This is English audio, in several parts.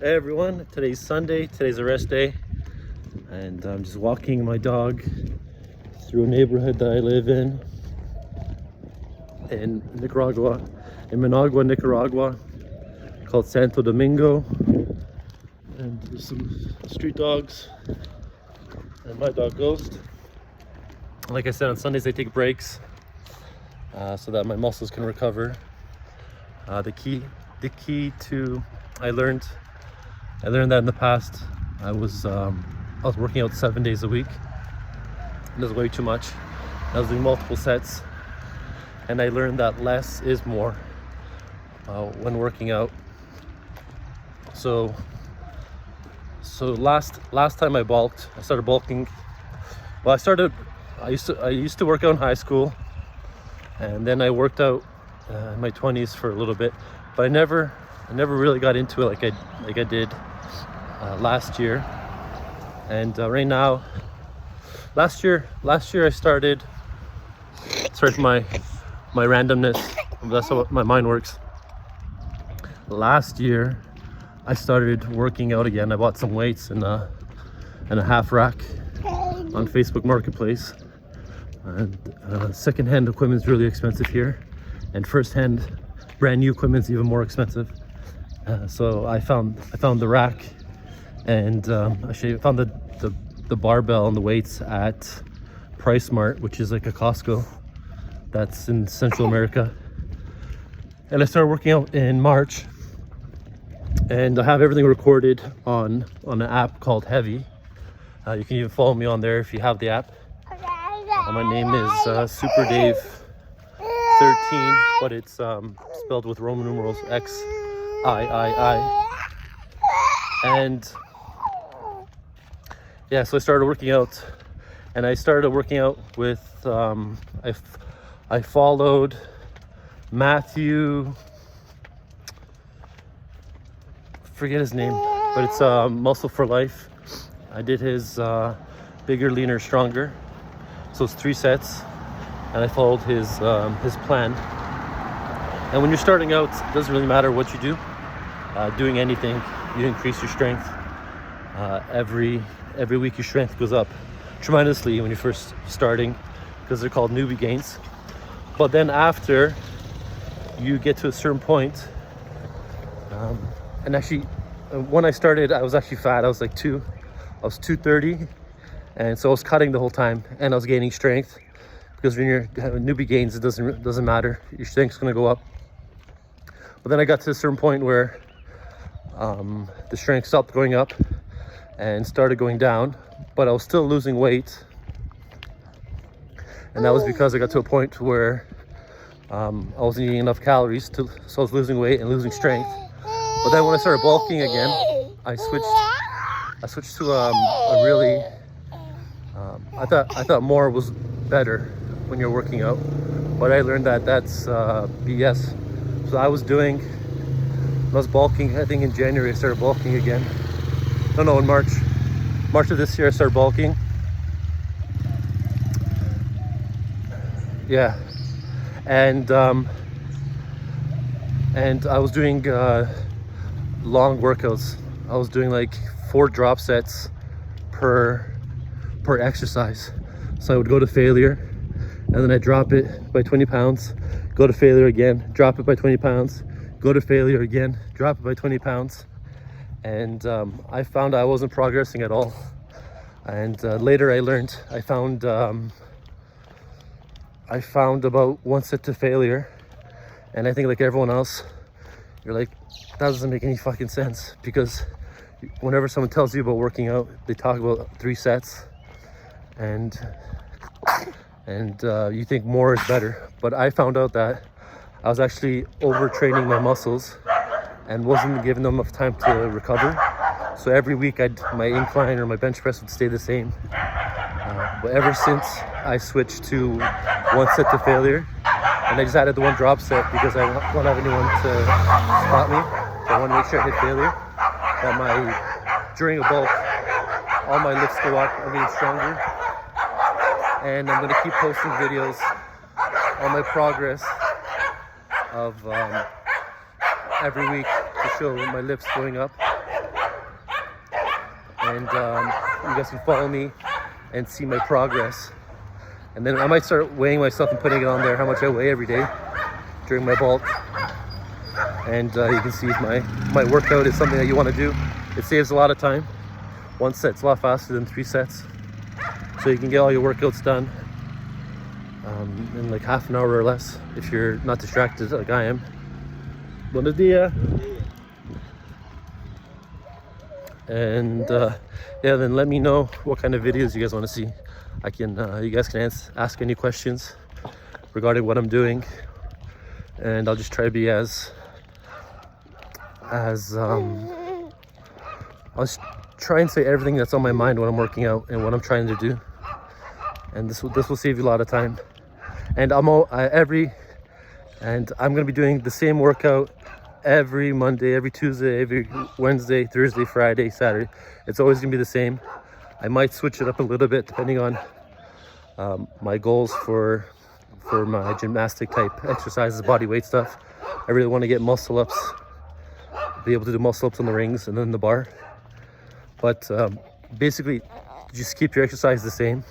Hey everyone, today's Sunday, today's a rest day, and I'm just walking my dog through a neighborhood that I live in Nicaragua, in Managua, Nicaragua, called Santo Domingo. And there's some street dogs and my dog Ghost. Like I said, on Sundays I take breaks so that my muscles can recover. The key to I learned that in the past I was working out 7 days a week. It was way too much. I was doing multiple sets, and I learned that less is more when working out. So last time I bulked, I started bulking. Well, I used to work out in high school, and then I worked out in my 20s for a little bit, but I never really got into it like I did last year. And right now, last year I started my randomness. That's how my mind works. Last year I started working out again. I bought some weights and a half rack on Facebook Marketplace. And secondhand equipment is really expensive here, and firsthand brand new equipment is even more expensive. So I found the rack, and actually I found the barbell and the weights at Price Mart, which is like a Costco that's in Central America. And I started working out in March, and I have everything recorded on an app called Heavy. You can even follow me on there if you have the app. My name is Super Dave 13, but it's spelled with Roman numerals XIII. And yeah, so I started working out, and I started working out with I followed Matthew, forget his name, but it's Muscle for Life. I did his bigger, leaner, stronger. So it's 3 sets, and I followed his plan. And when you're starting out, it doesn't really matter what you do. Doing anything, you increase your strength. Every week your strength goes up tremendously when you're first starting, because they're called newbie gains. But then after you get to a certain point, and actually when I started, I was actually fat. I was 230, and so I was cutting the whole time, and I was gaining strength, because when you're having newbie gains, it doesn't matter. Your strength's going to go up. But then I got to a certain point where the strength stopped going up and started going down, but I was still losing weight. And that was because I got to a point where I wasn't eating enough calories, so I was losing weight and losing strength. But then when I started bulking again, I switched to a really I thought more was better when you're working out, but I learned that that's BS. So I was bulking, I think in January I started bulking again. No, in March of this year I started bulking. Yeah, and I was doing long workouts. I was doing like 4 drop sets per exercise. So I would go to failure, and then I drop it by 20 pounds, go to failure again, drop it by 20 pounds, go to failure again, drop it by 20 pounds. And I found I wasn't progressing at all. And later I found about 1 set to failure. And I think, like everyone else, you're like, that doesn't make any fucking sense, because whenever someone tells you about working out, they talk about 3 sets, and you think more is better. But I found out that I was actually overtraining my muscles and wasn't giving them enough time to recover. So every week my incline or my bench press would stay the same. But ever since I switched to 1 set to failure, and I just added the 1 drop set because I won't have anyone to spot me. So I want to make sure I hit failure. That during a bulk, all my lifts go up, I'm getting stronger. And I'm going to keep posting videos on my progress of every week to show my lifts going up. and you guys can follow me and see my progress. And then I might start weighing myself and putting it on there, how much I weigh every day during my bulk. And you can see if my workout is something that you want to do. It saves a lot of time. 1 set's a lot faster than 3 sets. So you can get all your workouts done in like half an hour or less if you're not distracted like I am. Buenos dias. And yeah, then let me know what kind of videos you guys want to see. I can you guys can ask any questions regarding what I'm doing, and I'll just try to be as I'll just try and say everything that's on my mind when I'm working out and what I'm trying to do, and this will save you a lot of time. And I'm gonna be doing the same workout every Monday, every Tuesday, every Wednesday, Thursday, Friday, Saturday. It's always gonna be the same. I might switch it up a little bit depending on my goals for my gymnastic type exercises, body weight stuff. I really want to get muscle ups, be able to do muscle ups on the rings and then the bar. But basically, just keep your exercise the same.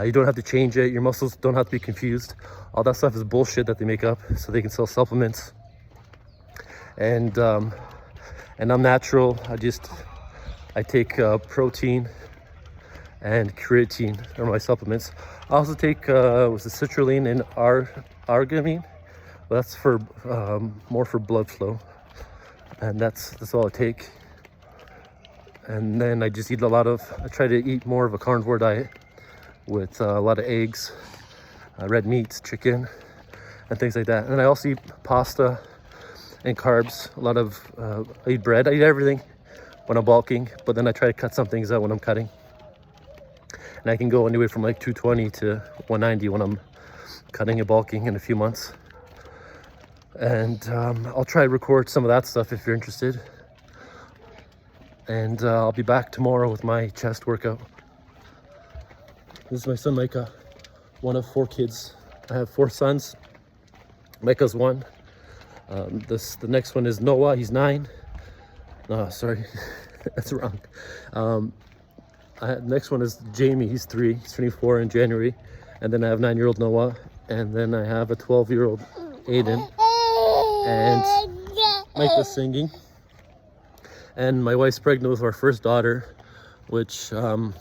You don't have to change it. Your muscles don't have to be confused. All that stuff is bullshit that they make up so they can sell supplements. And I'm natural. I take protein and creatine are my supplements. I also take citrulline and arginine. Well, that's for more for blood flow, and that's all I take. And then I just eat I try to eat more of a carnivore diet with a lot of eggs, red meats, chicken, and things like that. And then I also eat pasta and carbs. I eat bread. I eat everything when I'm bulking, but then I try to cut some things out when I'm cutting. And I can go anywhere from like 220 to 190 when I'm cutting and bulking in a few months. And I'll try to record some of that stuff if you're interested. And I'll be back tomorrow with my chest workout. This is my son Micah, one of 4 kids. I have 4 sons. Micah's 1. The next one is Noah. He's 9. No, sorry, that's wrong. Next one is Jamie. He's 3. He's 24 in January. And then I have 9-year-old Noah. And then I have a 12-year-old Aiden. And Micah's singing. And my wife's pregnant with our first daughter, which is gonna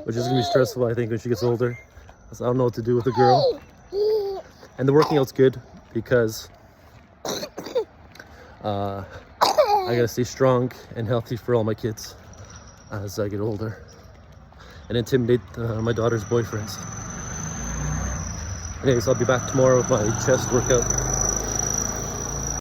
be stressful, I think, when she gets older. So I don't know what to do with a girl. And the working out's good because I gotta stay strong and healthy for all my kids as I get older and intimidate my daughter's boyfriends. Anyways, I'll be back tomorrow with my chest workout.